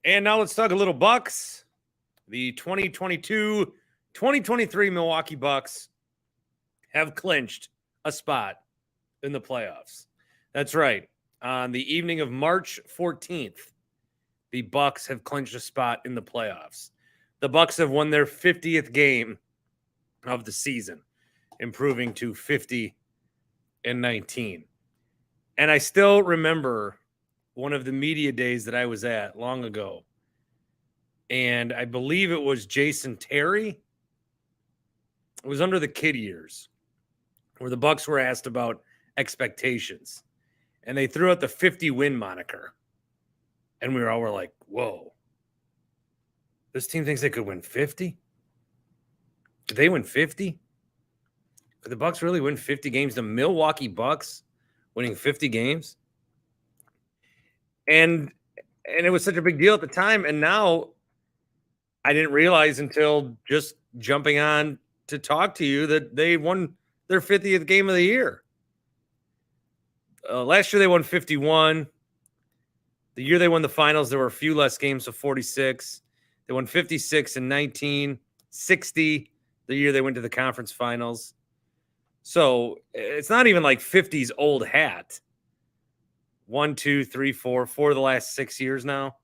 And now let's talk a little Bucks. The 2022-2023 Milwaukee Bucks have clinched a spot in the playoffs. That's right. On the evening of March 14th, the Bucks have clinched a spot in the playoffs. The Bucks have won their 50th game of the season, improving to 50-19. And I still remember one of the media days that I was at long ago. And I believe it was Jason Terry. It was under the kid years where the Bucks were asked about expectations. And they threw out the 50-win moniker. And we were like, whoa. This team thinks they could win 50? Did they win 50? Could the Bucks really win 50 games? The Milwaukee Bucks winning 50 games? And it was such a big deal at the time. And now I didn't realize until just jumping on to talk to you that they won their 50th game of the year. Last year they won 51. The year they won the finals, there were a few less games, so 46. They won 56 and 19, 60 the year they went to the conference finals. So it's not even like 50's old hat. 1, 2, 3, 4 of the last 6 years now.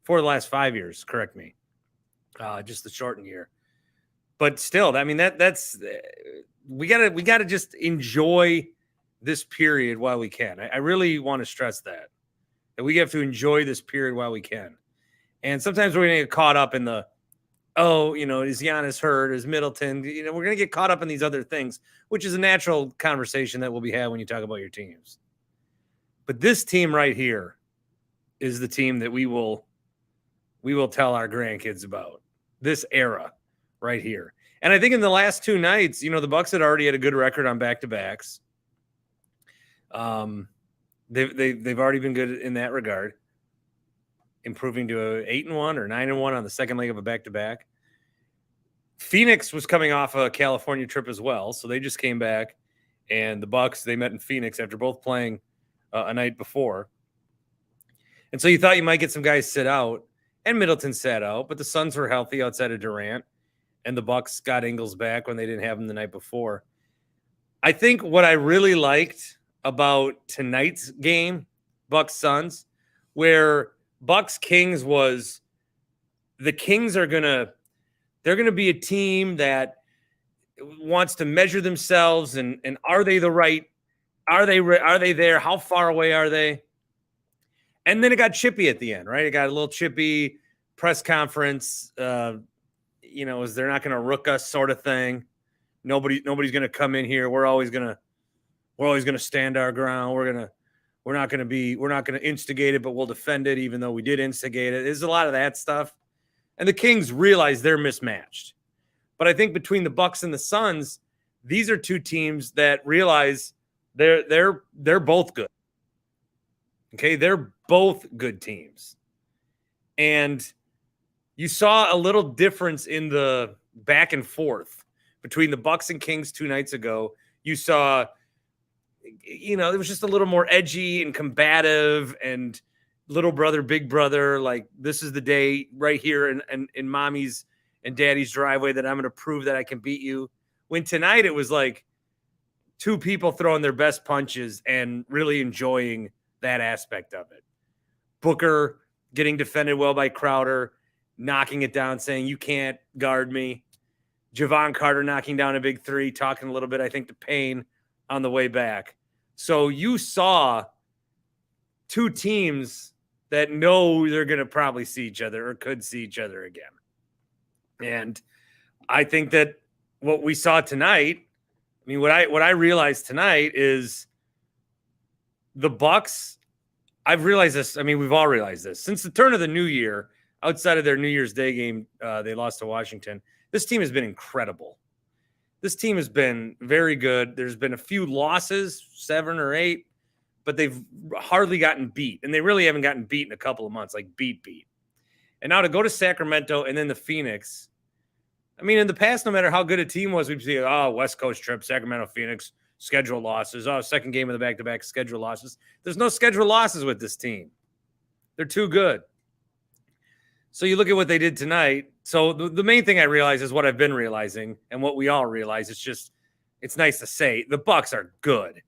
4 of the last 5 years, correct me. Just the shortened year. But still, I mean, that's we gotta just enjoy this period while we can. I really want to stress that we have to enjoy this period while we can. And sometimes we're gonna get caught up in the, is Giannis hurt? Is Middleton? We're gonna get caught up in these other things, which is a natural conversation that will be had when you talk about your teams. But this team right here is the team that we will tell our grandkids about. This era right here. And I think in the last 2 nights, the Bucks had already had a good record on back-to-backs. They've already been good in that regard, improving to a 8-1 or 9-1 on the second leg of a back-to-back. Phoenix was coming off a California trip as well, so they just came back, and the Bucks, they met in Phoenix after both playing a night before. And so you thought you might get some guys sit out, and Middleton sat out, but the Suns were healthy outside of Durant, and the Bucks got Ingles back when they didn't have him the night before. I think what I really liked about tonight's game, Bucks-Suns, where Bucks-Kings was the Kings they're going to be a team that wants to measure themselves and are they the right, are they there? How far away are they? And then it got chippy at the end, right? It got a little chippy press conference. Is they're not going to rook us sort of thing. Nobody's going to come in here. We're always going to stand our ground. We're not going to instigate it, but we'll defend it, even though we did instigate it. There's a lot of that stuff. And the Kings realize they're mismatched. But I think between the Bucks and the Suns, these are two teams that realize they're both good. Okay, they're both good teams. And you saw a little difference in the back and forth between the Bucks and Kings 2 nights ago. You saw, it was just a little more edgy and combative and little brother, big brother, like this is the day right here in mommy's and daddy's driveway that I'm going to prove that I can beat you. When tonight it was like 2 people throwing their best punches and really enjoying that aspect of it. Booker getting defended well by Crowder, knocking it down, saying, you can't guard me. Javon Carter knocking down a big 3, talking a little bit, I think, to Payne on the way back. So you saw 2 teams that know they're going to probably see each other or could see each other again. And I think that what we saw tonight, what I realized tonight is the Bucks, I've realized this. We've all realized this. Since the turn of the new year, outside of their New Year's Day game, they lost to Washington. This team has been incredible. This team has been very good. There's been a few losses, 7 or 8, but they've hardly gotten beat. And they really haven't gotten beat in a couple of months, like beat. And now to go to Sacramento and then the Phoenix. In the past, no matter how good a team was, we'd see, West Coast trip, Sacramento, Phoenix, schedule losses. Second game of the back-to-back, schedule losses. There's no schedule losses with this team. They're too good. So you look at what they did tonight. So the main thing I realize is what I've been realizing and what we all realize. It's nice to say the Bucks are good.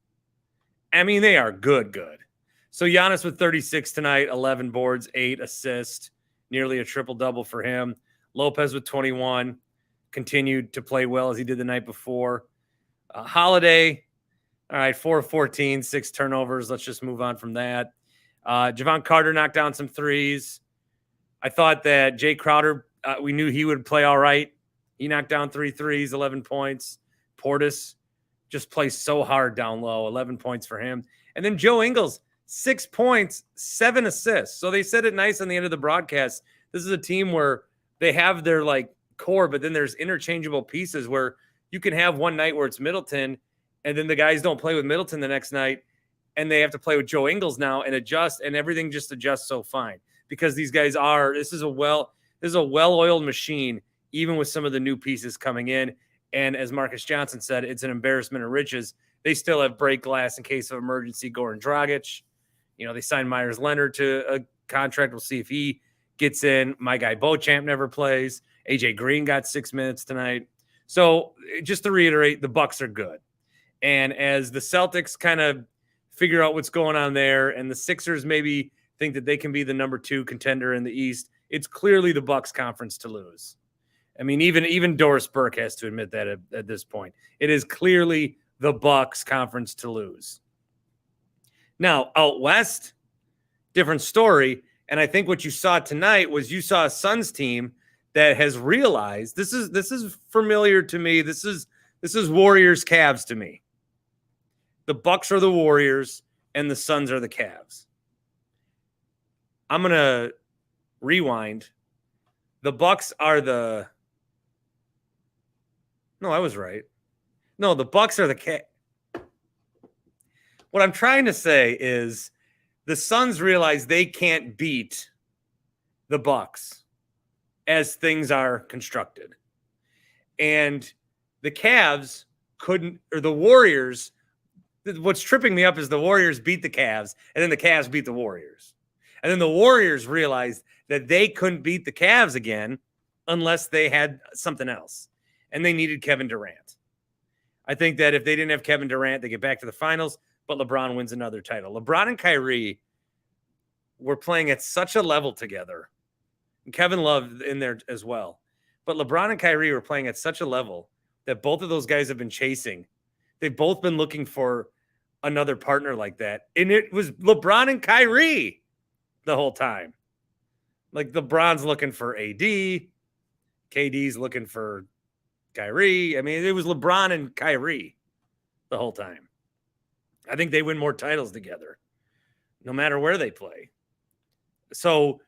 I mean, they are good. So Giannis with 36 tonight, 11 boards, 8 assists, nearly a triple-double for him. Lopez with 21, continued to play well as he did the night before. Holiday, all right, 4 of 14, 6 turnovers. Let's just move on from that. Javon Carter knocked down some threes. I thought that Jay Crowder, we knew he would play all right. He knocked down 3 threes, 11 points. Portis just plays so hard down low, 11 points for him. And then Joe Ingles, 6 points, 7 assists. So they said it nice on the end of the broadcast. This is a team where they have their like core, but then there's interchangeable pieces where you can have one night where it's Middleton, and then the guys don't play with Middleton the next night, and they have to play with Joe Ingles now and adjust, and everything just adjusts so fine because these guys are. This is a well-oiled machine, even with some of the new pieces coming in. And as Marcus Johnson said, it's an embarrassment of riches. They still have break glass in case of emergency. Goran Dragic, they signed Myers Leonard to a contract. We'll see if he gets in. My guy Beauchamp never plays. AJ Green got 6 minutes tonight. So just to reiterate, the Bucks are good. And as the Celtics kind of figure out what's going on there, and the Sixers maybe think that they can be the number 2 contender in the East, it's clearly the Bucks conference to lose. I mean, even Doris Burke has to admit that at this point. It is clearly the Bucks conference to lose. Now, out west, different story. And I think what you saw tonight was you saw a Suns team that has realized this is familiar to me. This is Warriors Cavs to me. The Bucks are the Warriors and the Suns are the Cavs. I'm going to rewind. The Bucks are the No, I was right. No, the Bucks are the What I'm trying to say is the Suns realize they can't beat the Bucks as things are constructed. And the Cavs couldn't, or the Warriors, what's tripping me up is the Warriors beat the Cavs, and then the Cavs beat the Warriors. And then the Warriors realized that they couldn't beat the Cavs again unless they had something else. And they needed Kevin Durant. I think that if they didn't have Kevin Durant, they get back to the finals, but LeBron wins another title. LeBron and Kyrie were playing at such a level together. And Kevin Love in there as well. But LeBron and Kyrie were playing at such a level that both of those guys have been chasing. They've both been looking for another partner like that. And it was LeBron and Kyrie the whole time. Like LeBron's looking for AD. KD's looking for Kyrie. I mean, it was LeBron and Kyrie the whole time. I think they win more titles together, no matter where they play. So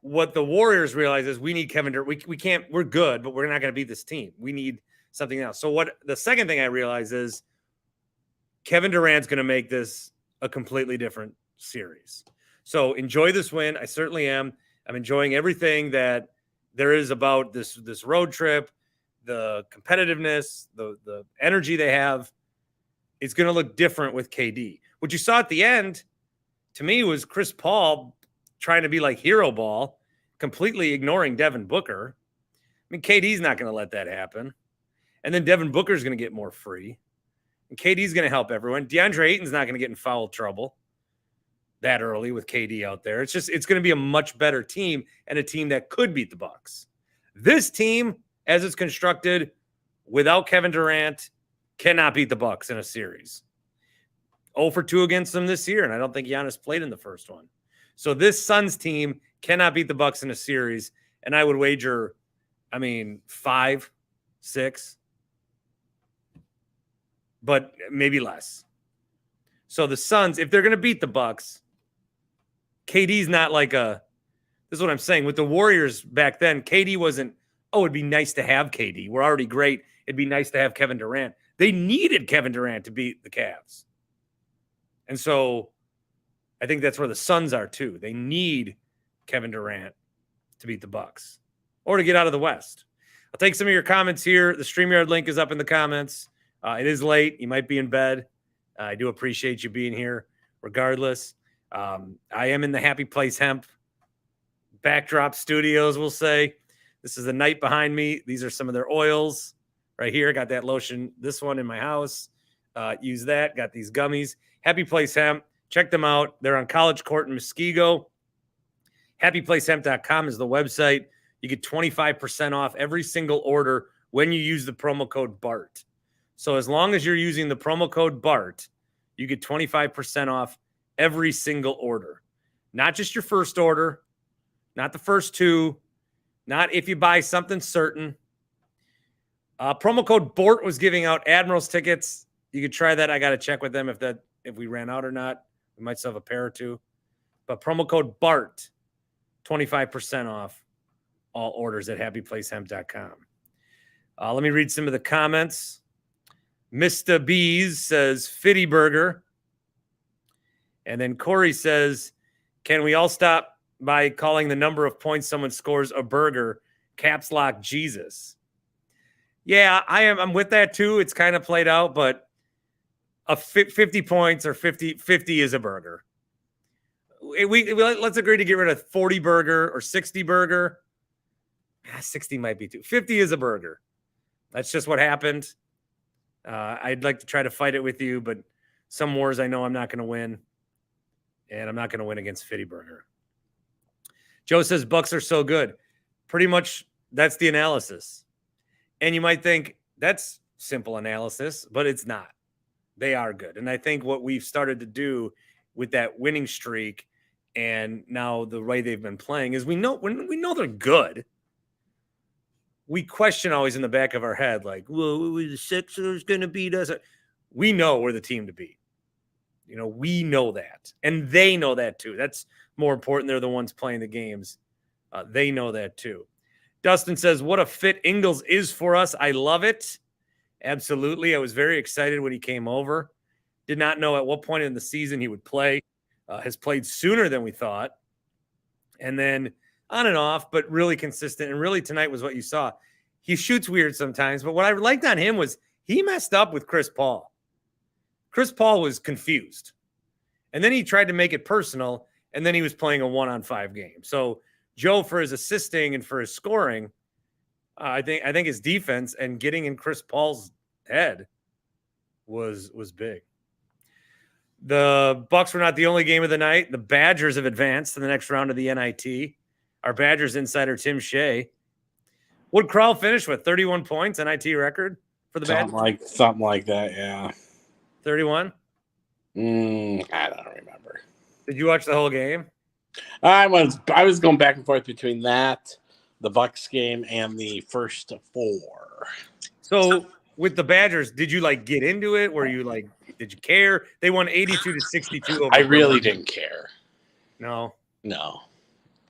what the Warriors realize is we need Kevin Durant. We can't, we're good, but we're not going to beat this team. We need something else. So what the second thing I realize is Kevin Durant's going to make this a completely different series. So enjoy this win. I certainly am. I'm enjoying everything that there is about this road trip, the competitiveness, the energy they have. It's going to look different with KD. What you saw at the end, to me, was Chris Paul trying to be like hero ball, completely ignoring Devin Booker. I mean, KD's not going to let that happen. And then Devin Booker's going to get more free. And KD's going to help everyone. DeAndre Ayton's not going to get in foul trouble that early with KD out there. It's going to be a much better team and a team that could beat the Bucks. This team, as it's constructed, without Kevin Durant, cannot beat the Bucks in a series. 0 for 2 against them this year, and I don't think Giannis played in the first one. So this Suns team cannot beat the Bucks in a series, and I would wager, 5, 6, but maybe less. So the Suns, if they're going to beat the Bucks, KD's not like this is what I'm saying. With the Warriors back then, KD wasn't, it'd be nice to have KD. We're already great. It'd be nice to have Kevin Durant. They needed Kevin Durant to beat the Cavs. And so I think that's where the Suns are too. They need Kevin Durant to beat the Bucks or to get out of the West. I'll take some of your comments here. The StreamYard link is up in the comments. It is late. You might be in bed. I do appreciate you being here regardless. I am in the Happy Place Hemp Backdrop Studios will say. This is the night behind me. These are some of their oils right here. Got that lotion, this one in my house. Use that. Got these gummies. Happy Place Hemp. Check them out. They're on College Court in Muskego. HappyPlaceHemp.com is the website. You get 25% off every single order when you use the promo code BART. So as long as you're using the promo code BART, you get 25% off every single order. Not just your first order, not the first two, not if you buy something certain. Promo code BORT was giving out Admirals tickets. You could try that. I got to check with them if we ran out or not. We might still have a pair or two. But promo code BART, 25% off all orders at happyplacehemp.com. Let me read some of the comments. Mr. Bees says, Fitty Burger. And then Corey says, can we all stop by calling the number of points someone scores a burger caps lock Jesus? Yeah, I'm with that too. It's kind of played out, but 50 points or 50 is a burger. Let's agree to get rid of 40 burger or 60 burger. 60 might be too. 50 is a burger. That's just what happened. I'd like to try to fight it with you, but some wars I know I'm not going to win, and I'm not going to win against Fitty Burger. Joe says Bucks are so good. Pretty much that's the analysis. And you might think that's simple analysis, but it's not. They are good. And I think what we've started to do with that winning streak and now the way they've been playing is we know when we know they're good. We question always in the back of our head, like, well, the Sixers going to beat us. We know we're the team to beat. We know that. And they know that too. That's more important. They're the ones playing the games. They know that too. Dustin says, what a fit Ingles is for us. I love it. Absolutely. I was very excited when he came over. Did not know at what point in the season he would play. Has played sooner than we thought. And then on and off, but really consistent. And really tonight was what you saw. He shoots weird sometimes, but what I liked on him was he messed up with Chris Paul. Chris Paul was confused. And then he tried to make it personal, and then he was playing a 1-on-5 game. So Joe, for his assisting and for his scoring, I think his defense and getting in Chris Paul's head was big. The Bucks were not the only game of the night. The Badgers have advanced to the next round of the NIT. Our Badgers insider, Tim Shea. Would Krall finish with 31 points, NIT record for the Badgers? Something like that, yeah. 31? I don't remember. Did you watch the whole game? I was going back and forth between that, the Bucks game, and the first four. So with the Badgers, did you get into it? Were you did you care? They won 82-62 over. I really didn't care. No.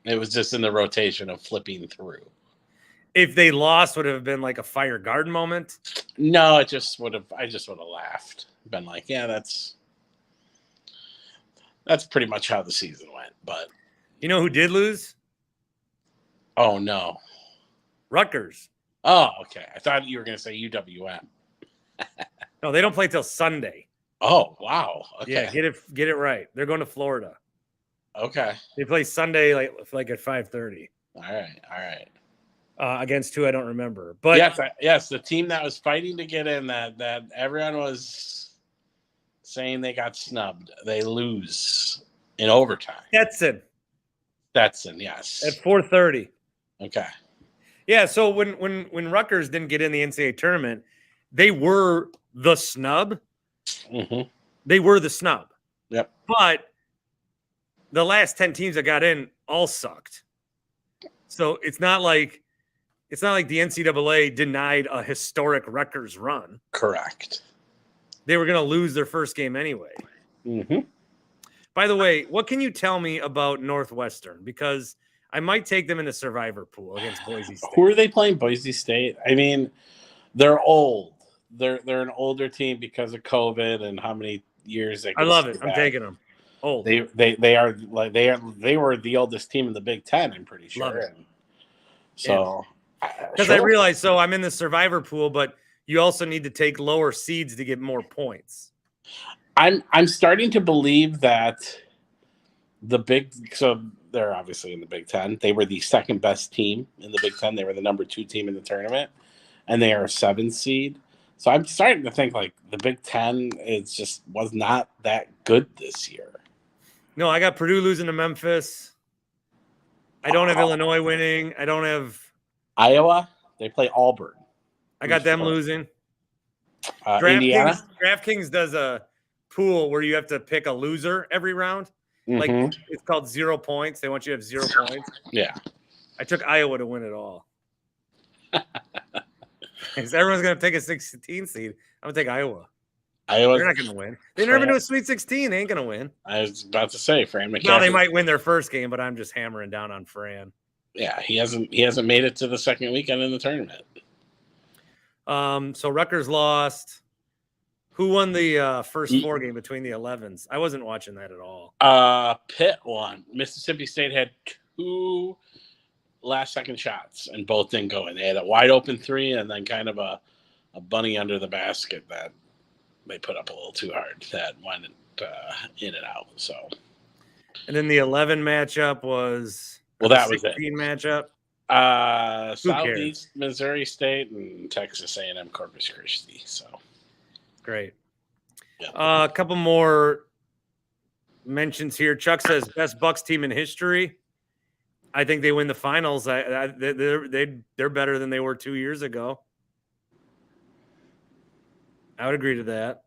It was just in the rotation of flipping through. If they lost, would it have been like a fire garden moment? No, I just would have laughed. Been like, yeah, that's pretty much how the season went. But you know who did lose? Oh no. Rutgers. Oh, okay. I thought you were gonna say UWM. No, they don't play till Sunday. Oh, wow. Okay. Yeah, get it right. They're going to Florida. Okay. They play Sunday like at 5:30. All right. Against who I don't remember. But yes, the team that was fighting to get in that everyone was saying they got snubbed. They lose in overtime. Stetson, yes. At 4:30. Okay. Yeah, so when Rutgers didn't get in the NCAA tournament, they were the snub. Mm-hmm. They were the snub. Yep. But the last 10 teams that got in all sucked. So it's not like the NCAA denied a historic Rutgers run. Correct. They were going to lose their first game anyway. Mm-hmm. By the way, what can you tell me about Northwestern? Because I might take them in the survivor pool against Boise State. Who are they playing? Boise State? I mean, they're old. They're an older team because of COVID and how many years they. I love it. I'm taking them. Old. They were the oldest team in the Big Ten. I'm pretty sure. Love it. So, because I realized, so I'm in the survivor pool, but you also need to take lower seeds to get more points. I'm starting to believe that they're obviously in the Big Ten. They were the second best team in the Big Ten. They were the number 2 team in the tournament, and they are a 7th seed. So I'm starting to think like the Big Ten was not that good this year. No, I got Purdue losing to Memphis. I don't have Illinois winning. I don't have Iowa. They play Auburn. I got them losing. Indiana. DraftKings does a pool where you have to pick a loser every round. Like it's called 0 points. They want you to have 0 points. Yeah. I took Iowa to win it all. Because everyone's going to take a 16 seed. I'm going to take Iowa. They're not going to win. They never been to a Sweet 16. They ain't going to win. I was about to say, Fran McCaffrey. Well, they might win their first game, but I'm just hammering down on Fran. Yeah, he hasn't made it to the second weekend in the tournament. So Rutgers lost. Who won the first 4 game between the 11s? I wasn't watching that at all. Pitt won. Mississippi State had 2 last-second shots, and both didn't go in. They had a wide-open 3 and then kind of a bunny under the basket that they put up a little too hard. That went in and out. So, and then the 11 matchup was that was it. 16 matchup. Southeast Missouri State and Texas A&M Corpus Christi. So. Great. Yeah. A couple more mentions here. Chuck says best Bucks team in history. I think they win the finals. They're better than they were 2 years ago. I would agree to that.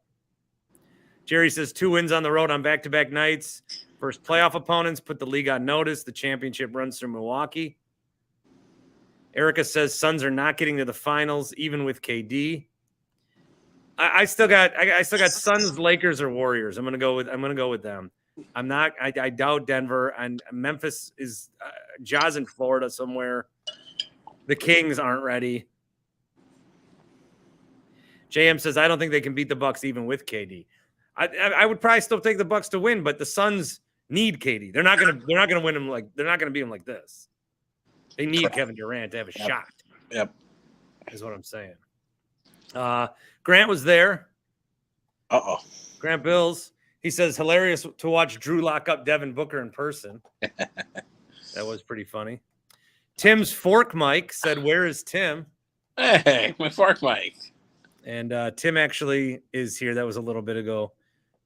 Jerry says 2 wins on the road on back-to-back nights. First playoff opponents put the league on notice. The championship runs through Milwaukee. Erica says Suns are not getting to the finals even with KD. I still got Suns, Lakers, or Warriors. I'm gonna go with them. I doubt Denver, and Memphis is Jaws in Florida somewhere. The Kings aren't ready. JM says I don't think they can beat the Bucks even with KD. I would probably still take the Bucks to win, but the Suns need KD. They're not gonna win them they're not gonna beat them like this. They need Kevin Durant to have a shot. Yep, is what I'm saying. Grant was there. Grant Bills. He says, hilarious to watch Drew lock up Devin Booker in person. That was pretty funny. Tim's Fork Mike said, where is Tim? Hey, my Fork Mike. And Tim actually is here. That was a little bit ago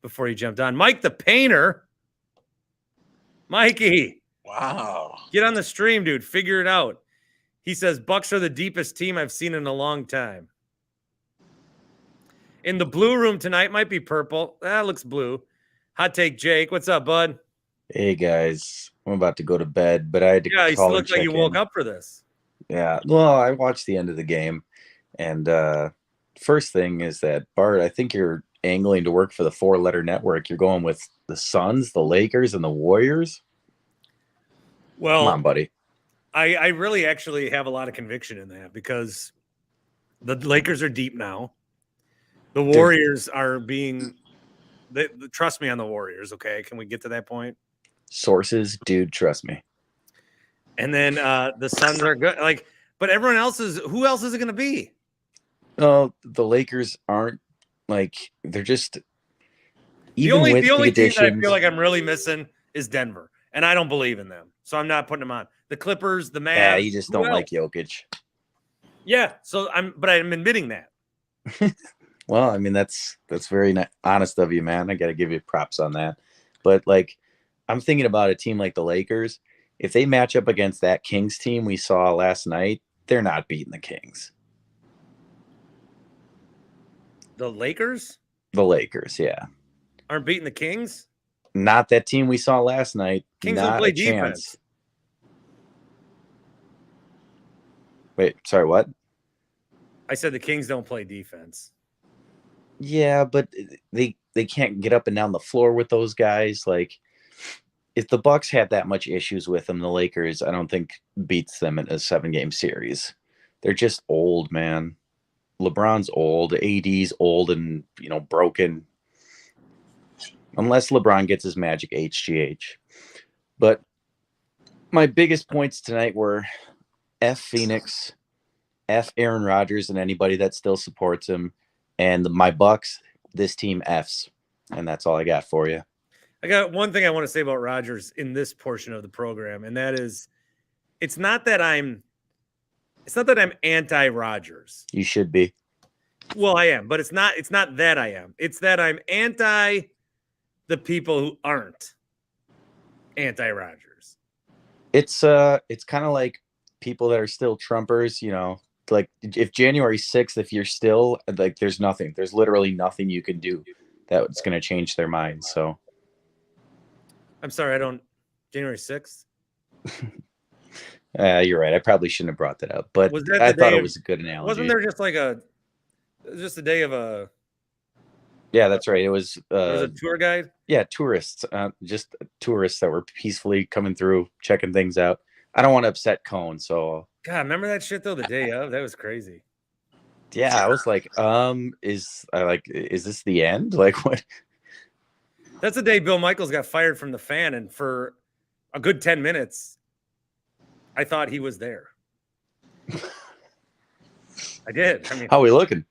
before he jumped on. Mike the Painter. Mikey. Wow. Get on the stream, dude. Figure it out. He says, Bucks are the deepest team I've seen in a long time. In the blue room tonight, might be purple. That looks blue. Hot take, Jake. What's up, bud? Hey, guys. I'm about to go to bed, but I had to call and check in. You look like you woke up for this. Yeah. Well, I watched the end of the game. And first thing is that, Bart, I think you're angling to work for the 4-letter network. You're going with the Suns, the Lakers, and the Warriors? Well, come on, buddy. I really actually have a lot of conviction in that because the Lakers are deep now. The Warriors are being trust me on the Warriors, okay? Can we get to that point? Sources, dude, trust me. And then the Suns are good. But everyone else who else is it going to be? No, the Lakers aren't they're just the only team that I feel like I'm really missing is Denver, and I don't believe in them, so I'm not putting them on. The Clippers, the Mavs. Yeah, you just don't like Jokic. Yeah, so I'm admitting that. Well, I mean, that's very honest of you, man. I got to give you props on that. But, I'm thinking about a team like the Lakers. If they match up against that Kings team we saw last night, they're not beating the Kings. The Lakers? The Lakers, yeah. Aren't beating the Kings? Not that team we saw last night. Kings not don't play a defense. Chance. Wait, sorry, what? I said the Kings don't play defense. Yeah, but they can't get up and down the floor with those guys. If the Bucks had that much issues with them, the Lakers, I don't think beats them in a 7-game series. They're just old, man. LeBron's old. AD's old and, broken. Unless LeBron gets his magic HGH. But my biggest points tonight were F Phoenix, F Aaron Rodgers and anybody that still supports him. And my Bucks, this team F's. And that's all I got for you. I got one thing I want to say about Rodgers in this portion of the program, and that is, it's not that I'm anti-Rodgers. You should be. Well, I am, but it's not that I am. It's that I'm anti the people who aren't anti-Rodgers. It's kind of like people that are still Trumpers, like if January 6th, if you're still like, there's literally nothing you can do that's going to change their mind. So I'm sorry, January 6th. You're right. I probably shouldn't have brought that up, but I thought it was a good analogy. Wasn't there just like a day of a? Yeah, that's right. It was a tour guide. Yeah, tourists, just tourists that were peacefully coming through, checking things out. I don't want to upset Cone, so. God, remember that shit though? The day of, that was crazy. Yeah, I was like, is this the end? Like, what? That's the day Bill Michaels got fired from the Fan, and for a good 10 minutes, I thought he was there. I did. I mean, how are we looking?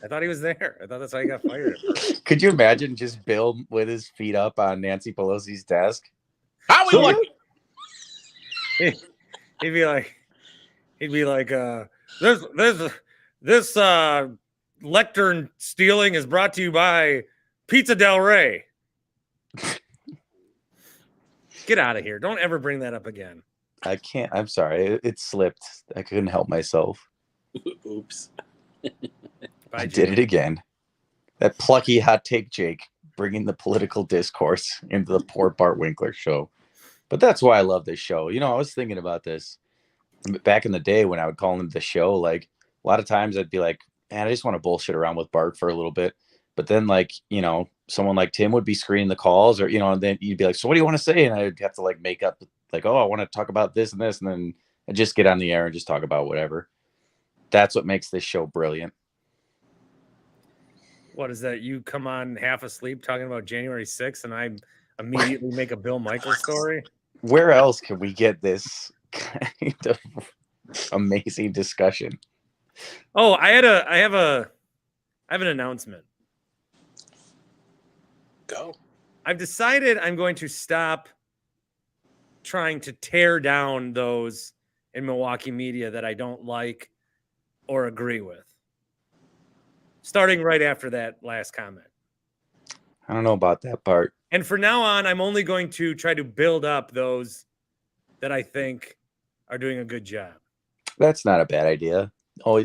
I thought he was there. I thought that's why he got fired. Could you imagine just Bill with his feet up on Nancy Pelosi's desk? How we looking? He'd be like, this lectern stealing is brought to you by Pizza Del Rey. Get out of here. Don't ever bring that up again. I can't. I'm sorry. It slipped. I couldn't help myself. Oops. I did it again. That plucky hot take, Jake, bringing the political discourse into the poor Bart Winkler show. But that's why I love this show. I was thinking about this back in the day when I would call into the show. Like, a lot of times I'd be like, man, I just want to bullshit around with Bart for a little bit. But then, like, someone like Tim would be screening the calls, or, and then you'd be like, so what do you want to say? And I'd have to like make up like, oh, I want to talk about this and this. And then I'd just get on the air and just talk about whatever. That's what makes this show brilliant. What is that? You come on half asleep talking about January 6th and I immediately make a Bill Michaels story? Where else can we get this kind of amazing discussion? Oh, I have an announcement. Go. I've decided I'm going to stop trying to tear down those in Milwaukee media that I don't like or agree with. Starting right after that last comment. I don't know about that part. And for now on, I'm only going to try to build up those that I think are doing a good job. That's not a bad idea. Oh,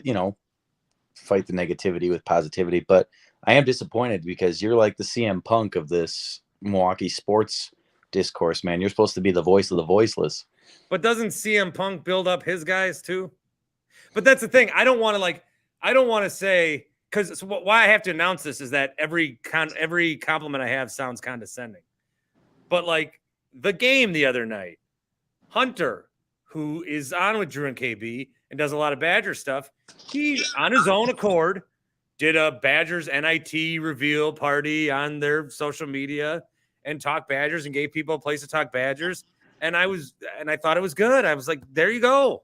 fight the negativity with positivity. But I am disappointed because you're like the CM Punk of this Milwaukee sports discourse, man. You're supposed to be the voice of the voiceless. But doesn't CM Punk build up his guys too? But that's the thing. I don't want to say, because why I have to announce this is that every compliment I have sounds condescending. But like the game the other night, Hunter, who is on with Drew and KB and does a lot of Badger stuff, he on his own accord did a Badgers NIT reveal party on their social media and talked Badgers and gave people a place to talk Badgers. And I thought it was good. I was like, there you go.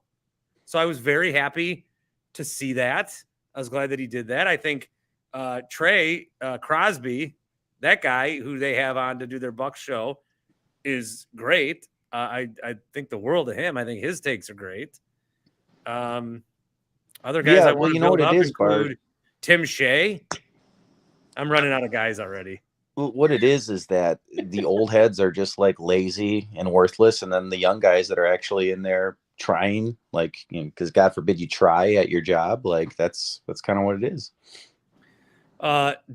So I was very happy to see that. I was glad that he did that. I think Trey Crosby, that guy who they have on to do their Bucks show, is great. I think the world of him. I think his takes are great. Other guys I want to build up include Bart? Tim Shea. I'm running out of guys already. Well, what it is that the old heads are just like lazy and worthless, and then the young guys that are actually in there trying, like, because God forbid you try at your job, like that's kind of what it is.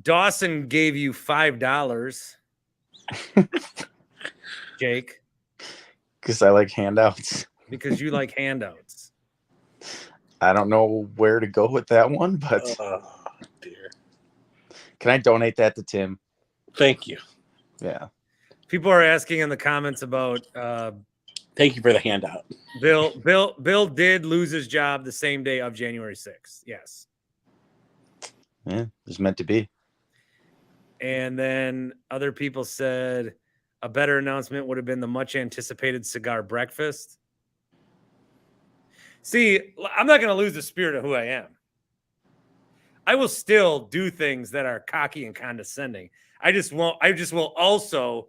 Dawson gave you $5, Jake, because I like handouts. Because you like handouts. I don't know where to go with that one, but dear, can I donate that to Tim? Thank you. Yeah. People are asking in the comments about. Thank you for the handout. Bill did lose his job the same day of January 6th. Yes. Yeah, it was meant to be. And then other people said a better announcement would have been the much anticipated cigar breakfast. See, I'm not going to lose the spirit of who I am. I will still do things that are cocky and condescending. I just will also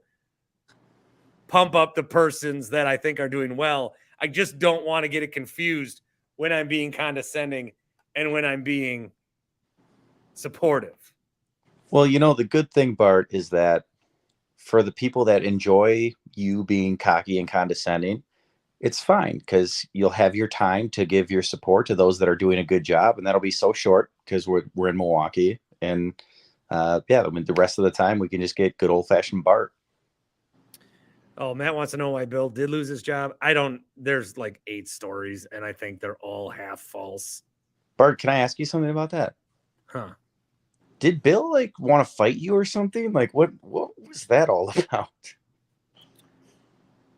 pump up the persons that I think are doing well. I just don't want to get it confused when I'm being condescending and when I'm being supportive. Well, the good thing, Bart, is that for the people that enjoy you being cocky and condescending, it's fine because you'll have your time to give your support to those that are doing a good job, and that'll be so short because we're in Milwaukee, and the rest of the time we can just get good old-fashioned Bart. Oh, Matt wants to know why Bill did lose his job. There's like 8 stories, and I think they're all half false. Bart, can I ask you something about that? Huh. Did Bill want to fight you or something? What was that all about?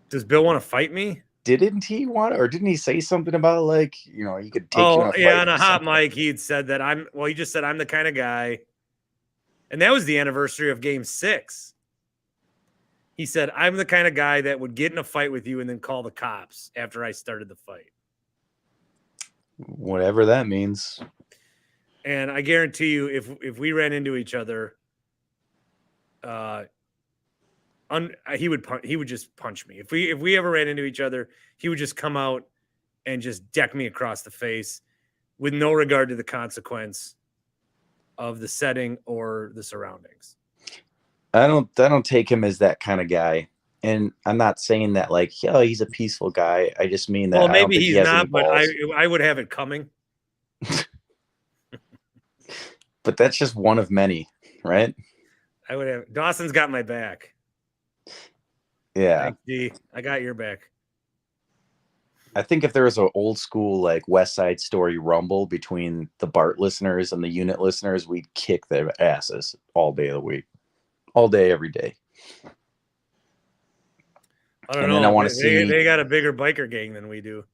Does Bill want to fight me? Didn't he didn't he say something about he could take you in a fight? On a hot mic, he'd said that he just said I'm the kind of guy. And that was the anniversary of game 6. He said, I'm the kind of guy that would get in a fight with you and then call the cops after I started the fight. Whatever that means. And I guarantee you, if we ran into each other, he would just punch me. If we ever ran into each other, he would just come out and just deck me across the face with no regard to the consequence of the setting or the surroundings. I don't take him as that kind of guy. And I'm not saying that he's a peaceful guy. I just mean that. Well, maybe he's not, but I would have it coming. But that's just one of many, right? I would have. Dawson's got my back. Yeah. Thanks, D. I got your back. I think if there was an old school West Side Story rumble between the Bart listeners and the unit listeners, we'd kick their asses all day of the week. All day, every day. I don't know. Then I want to see. They got a bigger biker gang than we do.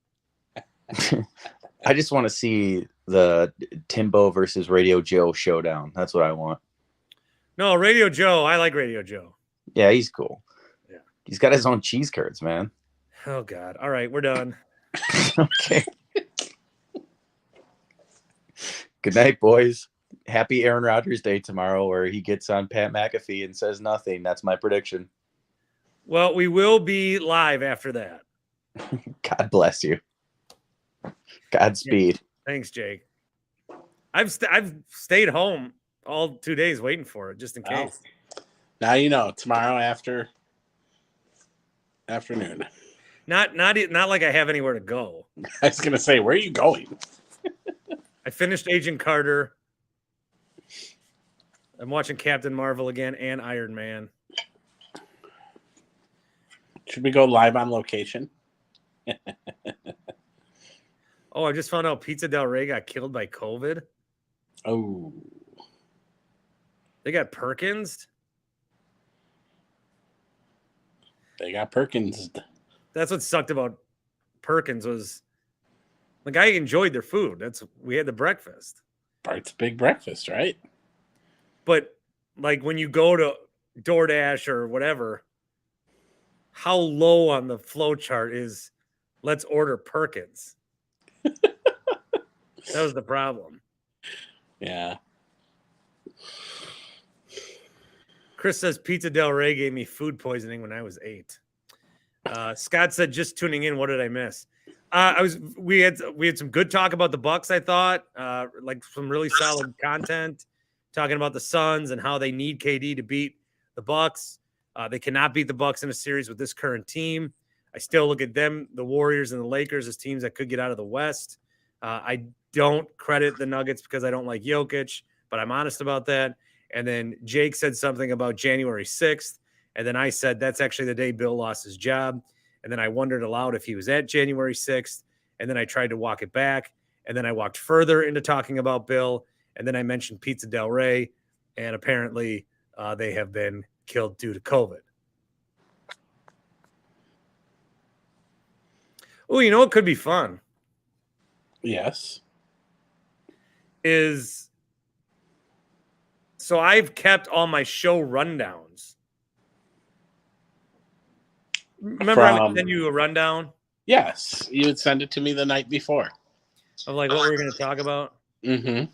I just want to see the Timbo versus Radio Joe showdown. That's what I want. No, Radio Joe. I like Radio Joe. Yeah, he's cool. Yeah. He's got his own cheese curds, man. Oh, God. All right, we're done. Okay. Good night, boys. Happy Aaron Rodgers Day tomorrow, where he gets on Pat McAfee and says nothing. That's my prediction. Well, we will be live after that. God bless you. Godspeed. Thanks, Jake. I've stayed home all 2 days waiting for it, just in case. Now you know. Tomorrow afternoon. Not like I have anywhere to go. I was gonna say, where are you going? I finished Agent Carter. I'm watching Captain Marvel again and Iron Man. Should we go live on location? Oh, I just found out Pizza Del Rey got killed by COVID. Oh. They got Perkins. They got Perkins. That's what sucked about Perkins was the guy enjoyed their food. We had the breakfast. Bart's big breakfast, right? But when you go to DoorDash or whatever, how low on the flow chart is let's order Perkins? That was the problem. Yeah. Chris says Pizza Del Rey gave me food poisoning when I was 8. Scott said, just tuning in. What did I miss? We had some good talk about the Bucks. I thought some really solid content talking about the Suns and how they need KD to beat the Bucks. They cannot beat the Bucks in a series with this current team. I still look at them, the Warriors and the Lakers, as teams that could get out of the West. I don't credit the Nuggets because I don't like Jokic, but I'm honest about that. And then Jake said something about January 6th. And then I said, that's actually the day Bill lost his job. And then I wondered aloud if he was at January 6th. And then I tried to walk it back. And then I walked further into talking about Bill. And then I mentioned Pizza Del Rey. And apparently they have been killed due to COVID. Oh, it could be fun. Yes. So I've kept all my show rundowns. Remember I would send you a rundown? Yes. You would send it to me the night before. Of what we were going to talk about? Mm-hmm.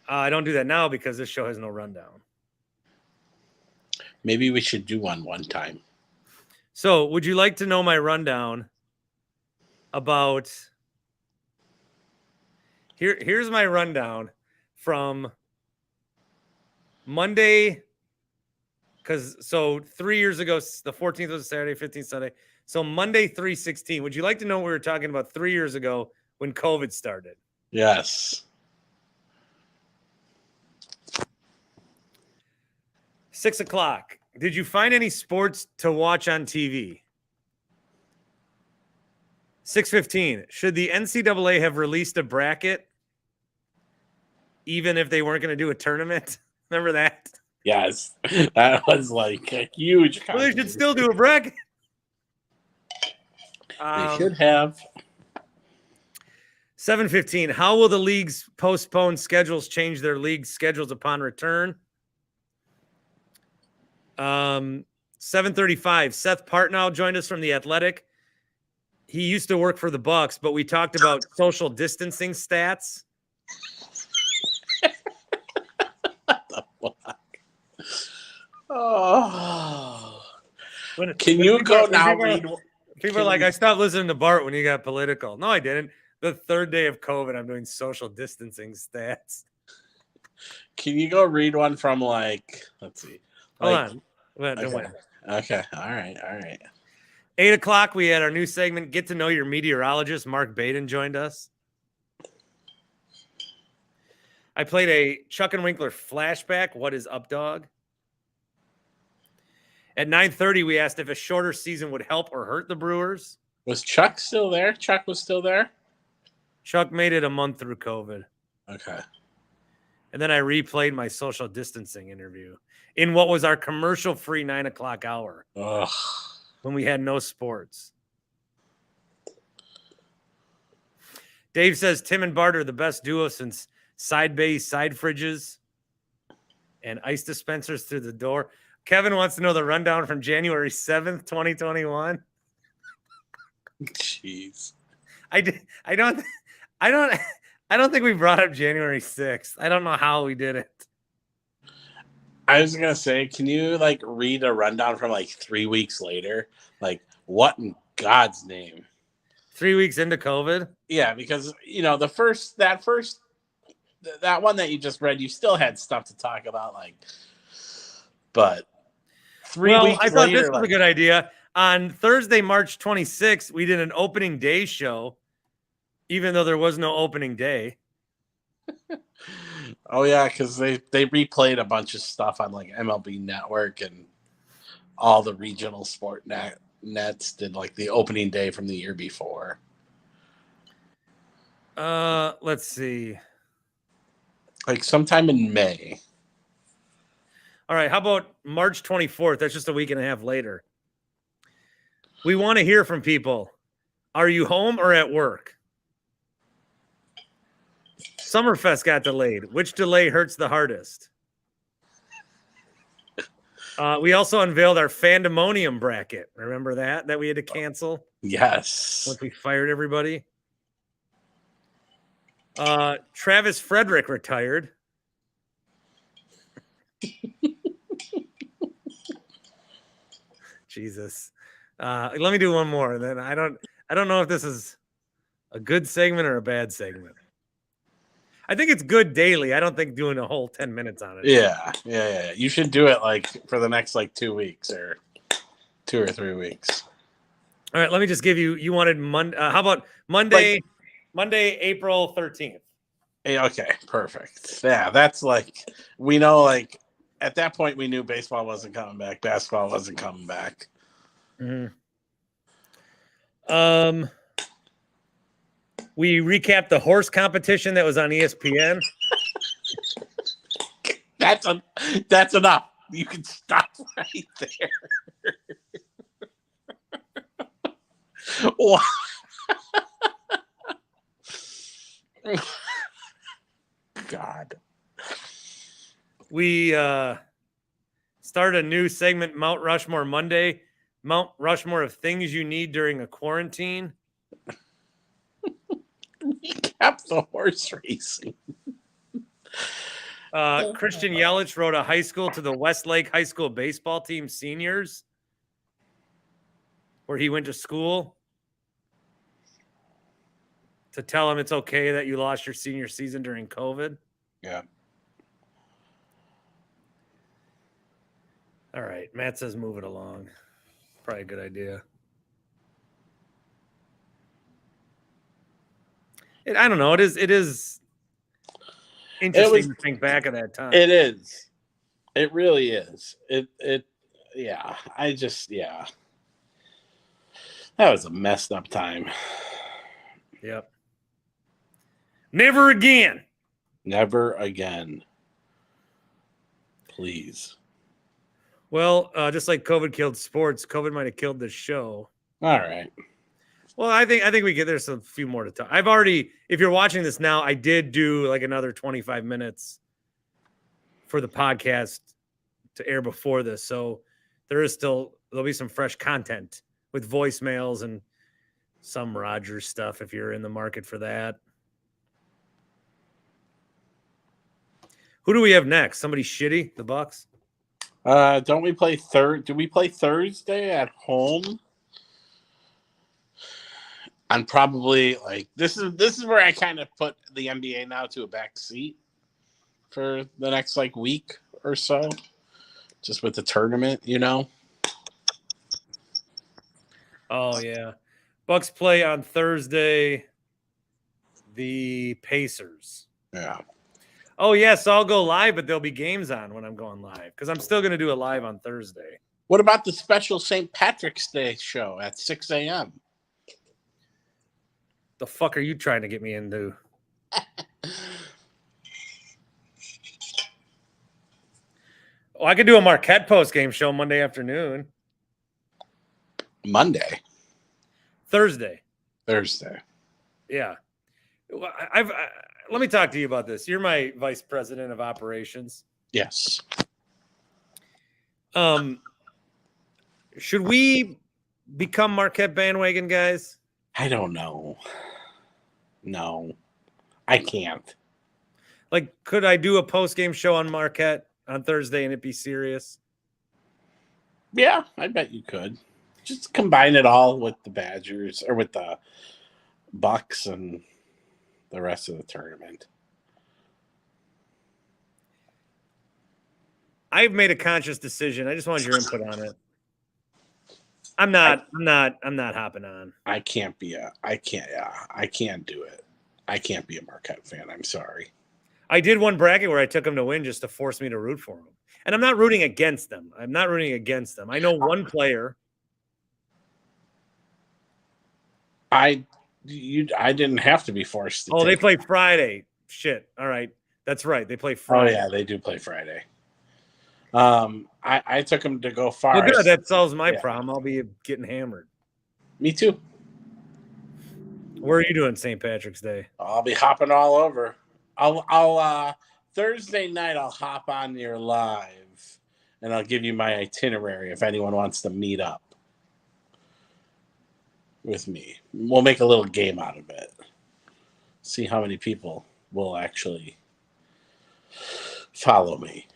I don't do that now because this show has no rundown. Maybe we should do one time. So, would you like to know my rundown about here's my rundown from Monday, because 3 years ago, the 14th was a Saturday, 15th Sunday. So Monday 3/16. Would you like to know what we were talking about 3 years ago when COVID started? Yes. 6 o'clock. Did you find any sports to watch on TV? 6:15. Should the NCAA have released a bracket even if they weren't going to do a tournament? Remember that? Yes. That was like a huge Well, they should still do a bracket. They should have. 7:15. How will the league's postponed schedules change their league schedules upon return? 7:35. Seth Partnow joined us from The Athletic. He used to work for the Bucks, but we talked about social distancing stats. Oh. Can you go now read? People are like, I stopped listening to Bart when he got political. No, I didn't. The third day of COVID, I'm doing social distancing stats. Can you go read one from let's see. Hold on. Okay. All right. 8 o'clock, we had our new segment, Get to Know Your Meteorologist. Mark Baden joined us. I played a Chuck and Winkler flashback. What is up, dog? At 9:30, we asked if a shorter season would help or hurt the Brewers. Was Chuck still there? Chuck was still there? Chuck made it a month through COVID. Okay. And then I replayed my social distancing interview in what was our commercial-free 9 o'clock hour. Ugh. When we had no sports. Dave says Tim and Bart are the best duo since side bays, side fridges, and ice dispensers through the door. Kevin wants to know the rundown from January 7th, 2021. Jeez. I don't think we brought up January 6th. I don't know how we did it. I was gonna say, can you read a rundown from 3 weeks later? What in God's name? 3 weeks into COVID? Yeah, because that one that you just read, you still had stuff to talk about, but 3 weeks I thought later, this was a good idea. On Thursday, March 26th, we did an opening day show, even though there was no opening day. Oh yeah, because they replayed a bunch of stuff on MLB Network, and all the regional sport nets did the opening day from the year before. Let's see. Sometime in May. All right, how about March 24th? That's just a week and a half later. We want to hear from people. Are you home or at work? Summerfest got delayed. Which delay hurts the hardest? We also unveiled our Fandemonium bracket. Remember that we had to cancel? Yes. Once we fired everybody. Travis Frederick retired. Jesus. Let me do one more. Then I don't know if this is a good segment or a bad segment. I think it's good daily. I don't think doing a whole 10 minutes on it. Yeah. You should do it for the next 2 weeks or 2 or 3 weeks. All right, let me just give you wanted Monday. How about Monday, April 13th? Okay, perfect. Yeah, that's we know at that point we knew baseball wasn't coming back, basketball wasn't coming back. Mm-hmm. We recapped the horse competition that was on ESPN. That's enough. You can stop right there. Wow. God. We started a new segment, Mount Rushmore Monday. Mount Rushmore of things you need during a quarantine. Recap the horse racing. Christian Yelich wrote a high school to the Westlake High School baseball team seniors where he went to school to tell him it's okay that you lost your senior season during COVID. Yeah. All right. Matt says move it along. Probably a good idea. I don't know. It is interesting to think back at that time. It is. It really is. Yeah. That was a messed up time. Yep. Never again. Never again. Please. Well, just like COVID killed sports, COVID might have killed this show. All right. Well, I think we get there's a few more to talk. I've already, if you're watching this now, I did do like another 25 minutes for the podcast to air before this. So there'll be some fresh content with voicemails and some Rogers stuff if you're in the market for that. Who do we have next? Somebody shitty? The Bucks? Don't we play do we play Thursday at home? I'm probably like this is where I kind of put the NBA now to a back seat for the next like week or so. Just with the tournament, you know. Oh yeah. Bucks play on Thursday. The Pacers. Yeah. Oh, yes, I'll go live, but there'll be games on when I'm going live because I'm still going to do a live on Thursday. What about the special St. Patrick's Day show at 6 a.m.? The fuck are you trying to get me into? Oh, I could do a Marquette post-game show Monday afternoon. Monday. Thursday. Yeah. Let me talk to you about this. You're my vice president of operations. Yes. Should we become Marquette bandwagon guys? I don't know. No, I can't. Like, could I do a post-game show on Marquette on Thursday and it be serious? Yeah, I bet you could. Just combine it all with the Badgers or with the Bucks and the rest of the tournament. I've made a conscious decision. I just wanted your input on it. I'm not hopping on. I can't do it. I can't be a Marquette fan. I'm sorry. I did one bracket where I took them to win just to force me to root for them. And I'm not rooting against them. I know one player. I didn't have to be forced to they play Friday. Shit. All right. That's right. They play Friday. Oh, yeah, they do play Friday. I took them to go far. Well, good. That solves my problem. I'll be getting hammered. Me too. Where are you doing St. Patrick's Day? I'll be hopping all over. I'll Thursday night I'll hop on your live and I'll give you my itinerary if anyone wants to meet up with me. We'll make a little game out of it. See how many people will actually follow me.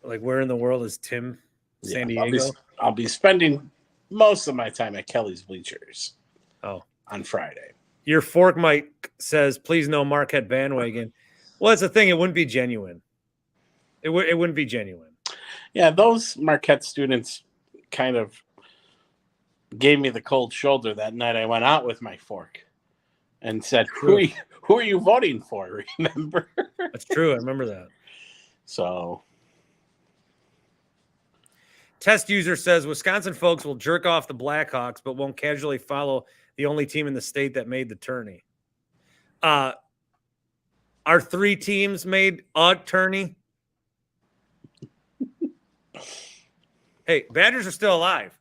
Like, where in the world is Tim? San Diego? I'll be spending most of my time at Kelly's Bleachers. Oh. On Friday. Your fork Mike says, please no Marquette bandwagon. Well, that's the thing. It wouldn't be genuine. It wouldn't be genuine. Yeah, those Marquette students kind of gave me the cold shoulder that night I went out with my fork and said, who are you voting for? Remember? That's true. I remember that. So. Test user says Wisconsin folks will jerk off the Blackhawks, but won't casually follow the only team in the state that made the tourney. Our 3 teams made a tourney. Hey, Badgers are still alive.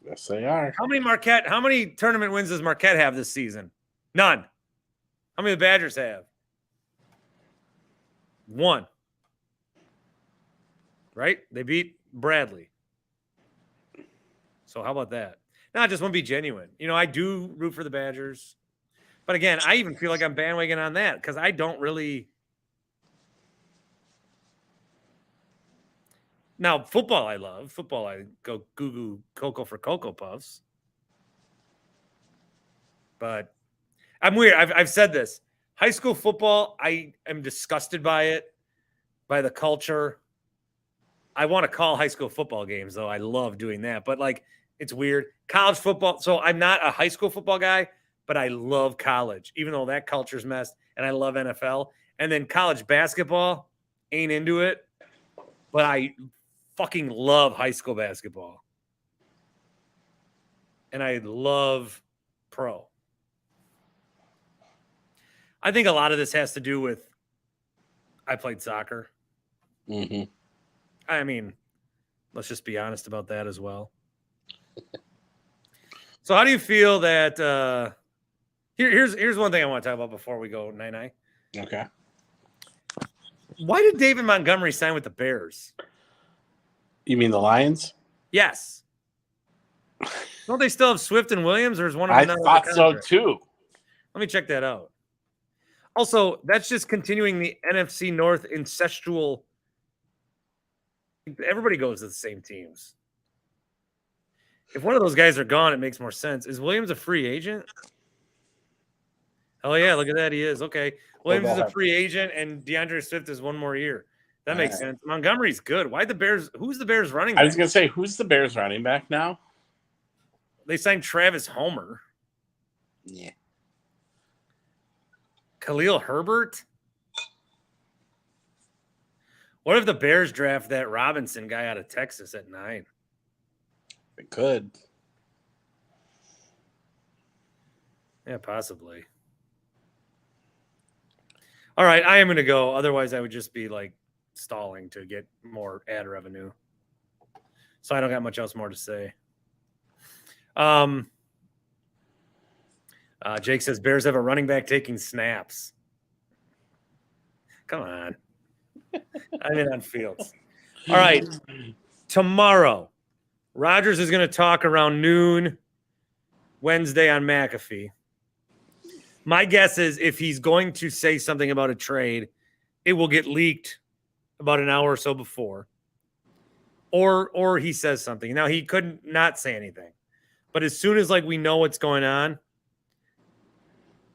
Yes, they are. How many tournament wins does Marquette have this season? None. How many the Badgers have? 1. Right? They beat Bradley. So how about that? No, I just want to be genuine. You know, I do root for the Badgers. But again, I even feel like I'm bandwagon on that because I don't really Now, football I love. Football I go goo Cocoa for Cocoa Puffs. But I'm weird. I've said this. High school football, I am disgusted by it, by the culture. I want to call high school football games, though. I love doing that. But, like, it's weird. College football. So I'm not a high school football guy, but I love college, even though that culture's messed. And I love NFL. And then college basketball, ain't into it. But I fucking love high school basketball. And I love pro. I think a lot of this has to do with I played soccer. Mm-hmm. I mean, let's just be honest about that as well. So how do you feel that here's one thing I want to talk about before we go 9-9. Okay. Why did David Montgomery sign with the Bears? You mean the Lions? Yes. Don't they still have Swift and Williams, or is one of I them not thought under so contract? too. Let me check that out. Also, that's just continuing the NFC North incestual. Everybody goes to the same teams. If one of those guys are gone, it makes more sense. Is Williams a free agent? Oh, yeah, look at that. He is. Okay. Williams is a free agent, and DeAndre Swift is one more year. That makes sense. Montgomery's good. Why the Bears? Who's the Bears running back? I was going to say, who's the Bears running back now? They signed Travis Homer. Yeah. Khalil Herbert? What if the Bears draft that Robinson guy out of Texas at 9? It could. Yeah, possibly. All right, I am going to go. Otherwise, I would just be like stalling to get more ad revenue. So I don't got much else more to say. Jake says Bears have a running back taking snaps. Come on. I'm in on Fields. All right. Tomorrow, Rodgers is going to talk around noon Wednesday on McAfee. My guess is if he's going to say something about a trade, it will get leaked about an hour or so before. Or he says something. Now, he couldn't not say anything. But as soon as we know what's going on,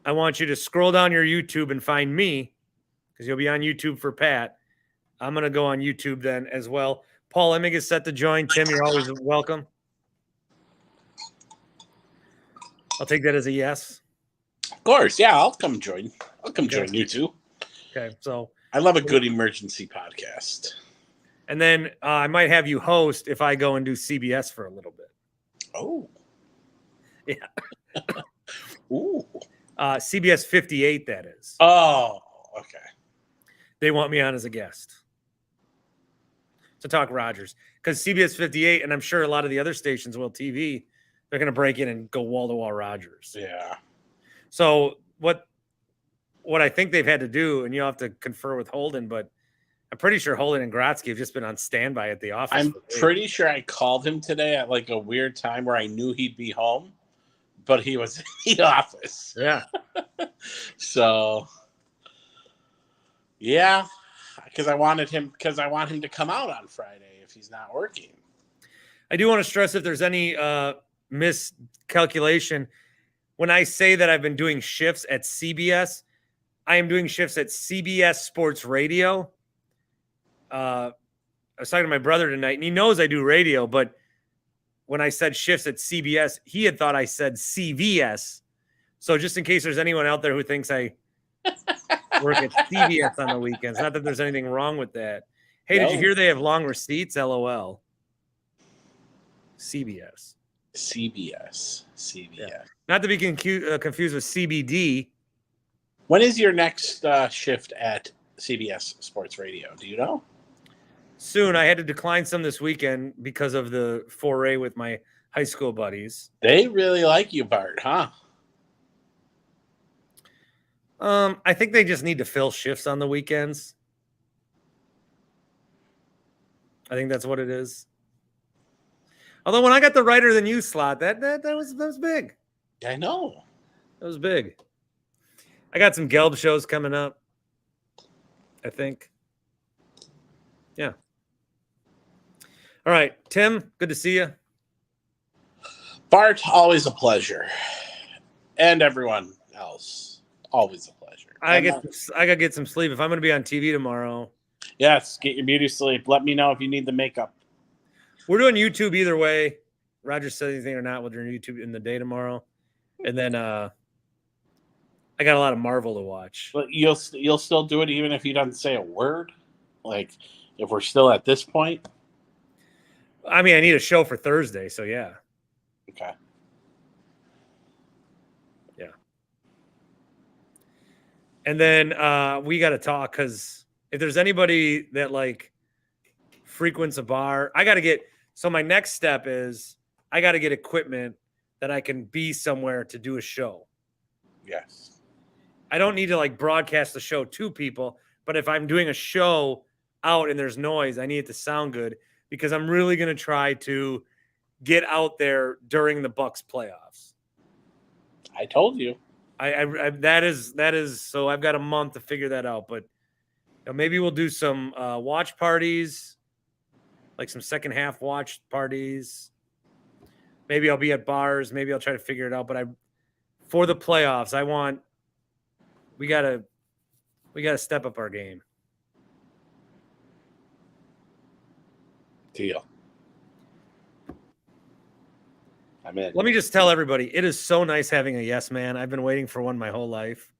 I want you to scroll down your YouTube and find me, because you'll be on YouTube for Pat. I'm going to go on YouTube then as well. Paul Emming is set to join. Tim, you're always welcome. I'll take that as a yes. Of course, yeah, I'll come join. I'll come join you too. Okay, so I love a good emergency podcast. And then I might have you host if I go and do CBS for a little bit. Oh. Yeah. Ooh. CBS 58, that is. Oh, okay. They want me on as a guest to talk Rodgers. Because CBS 58, and I'm sure a lot of the other stations will TV, they're going to break in and go wall-to-wall Rodgers. Yeah. So what I think they've had to do, and you'll have to confer with Holden, but I'm pretty sure Holden and Grotzky have just been on standby at the office. I'm pretty sure I called him today at a weird time where I knew he'd be home, but he was in the office. Yeah. So, yeah, because I want him to come out on Friday if he's not working. I do want to stress if there's any miscalculation. When I say that I've been doing shifts at CBS, I am doing shifts at CBS Sports Radio. I was talking to my brother tonight, and he knows I do radio, but when I said shifts at CBS, he had thought I said CVS. So just in case there's anyone out there who thinks I work at CBS on the weekends, not that there's anything wrong with that. Hey, did you hear they have long receipts? LOL. CBS. Yeah. Not to be confused with CBD. When is your next shift at CBS Sports Radio? Do you know? Soon. I had to decline some this weekend because of the foray with my high school buddies. They really like you, Bart, huh? I think they just need to fill shifts on the weekends. I think that's what it is. Although when I got the writer than you slot, that was big. I know. That was big. I got some Gelb shows coming up, I think. Yeah. All right, Tim, good to see you. Bart, always a pleasure. And everyone else, always a pleasure. I gotta get some sleep. If I'm gonna be on TV tomorrow. Yes, get your beauty sleep. Let me know if you need the makeup. We're doing YouTube either way. Roger said anything or not, we're doing YouTube in the day tomorrow. And then I got a lot of Marvel to watch. But you'll still do it even if he doesn't say a word? Like, if we're still at this point? I mean, I need a show for Thursday, so yeah. Okay. Yeah. And then we got to talk because if there's anybody that like frequents a bar, I got to get. So my next step is I got to get equipment that I can be somewhere to do a show. Yes. I don't need to like broadcast the show to people, but if I'm doing a show out and there's noise, I need it to sound good because I'm really going to try to get out there during the Bucks playoffs. I told you. I that is so I've got a month to figure that out, but maybe we'll do some watch parties, like some second half watch parties. Maybe I'll be at bars. Maybe I'll try to figure it out. But for the playoffs, we gotta step up our game. Deal. I'm in. Let me just tell everybody, it is so nice having a yes man. I've been waiting for one my whole life.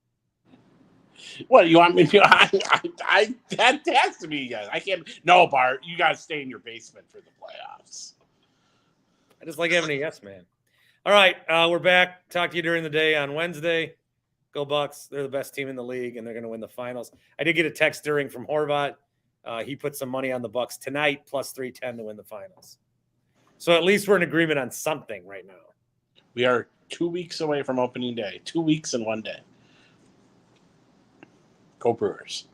What you want me to? That has to be yes. I can't. No, Bart, you got to stay in your basement for the playoffs. I just like having a yes man. All right, we're back. Talk to you during the day on Wednesday. Go Bucks! They're the best team in the league, and they're going to win the finals. I did get a text from Horvat. He put some money on the Bucks tonight, plus 310 to win the finals. So at least we're in agreement on something right now. We are 2 weeks away from opening day. 2 weeks and 1 day. Go Brewers.